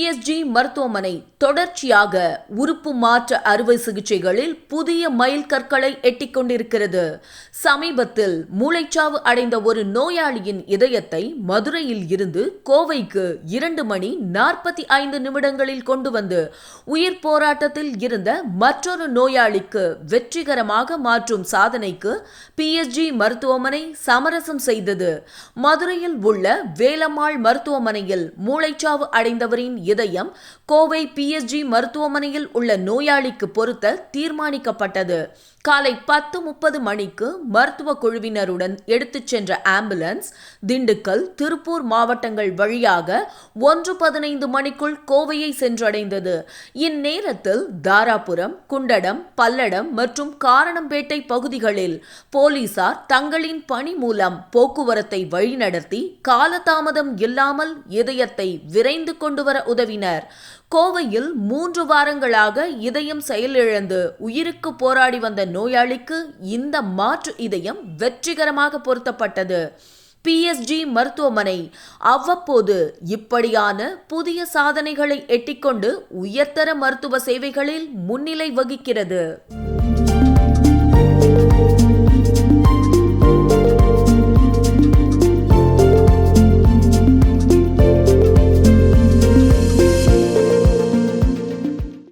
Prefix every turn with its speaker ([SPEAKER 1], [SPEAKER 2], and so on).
[SPEAKER 1] PSG மருத்துவமனை தொடர்ச்சியாக உறுப்பு மாற்ற அறுவை சிகிச்சைகளில் புதிய மைல்கற்களை எட்டிக் கொண்டிருக்கிறது. சமீபத்தில் மூளைச்சாவு அடைந்த ஒரு நோயாளியின் இதயத்தை மதுரையில் இருந்து கோவைக்கு 2 மணி 45 நிமிடங்களில் கொண்டு வந்து உயிர் போராட்டத்தில் இருந்த மற்றொரு நோயாளிக்கு வெற்றிகரமாக மாற்றும் சாதனைக்கு PSG மருத்துவமனை சமரசம் செய்தது. மதுரையில் உள்ள வேலம்மாள் மருத்துவமனையில் மூளைச்சாவு அடைந்தவரின் இதயம் கோவை PSG மருத்துவமனையில் உள்ள நோயாளிக்கு பொருத்த தீர்மானிக்கப்பட்டது. காலை 10:30 மணிக்கு மருத்துவ குழுவினருடன் எடுத்துச் சென்ற ஆம்புலன்ஸ் திண்டுக்கல், திருப்பூர் மாவட்டங்கள் வழியாக 1:15 மணிக்குள் கோவையை சென்றடைந்தது. இந்நேரத்தில் தாராபுரம், குண்டடம், பல்லடம் மற்றும் காரணம்பேட்டை பகுதிகளில் போலீசார் தங்களின் பணி மூலம் போக்குவரத்தை வழிநடத்தி காலதாமதம் இல்லாமல் இதயத்தை விரைந்து கொண்டு வர உதவினர். கோவையில் 3 வாரங்களாக இதயம் செயலிழந்து உயிருக்கு போராடி வந்த நோயாளிக்கு இந்த மாற்று இதயம் வெற்றிகரமாக பொருத்தப்பட்டது. PSG மருத்துவமனை அவ்வப்போது இப்படியான புதிய சாதனைகளை எட்டிக்கொண்டு உயர்தர மருத்துவ சேவைகளில் முன்னிலை வகிக்கிறது.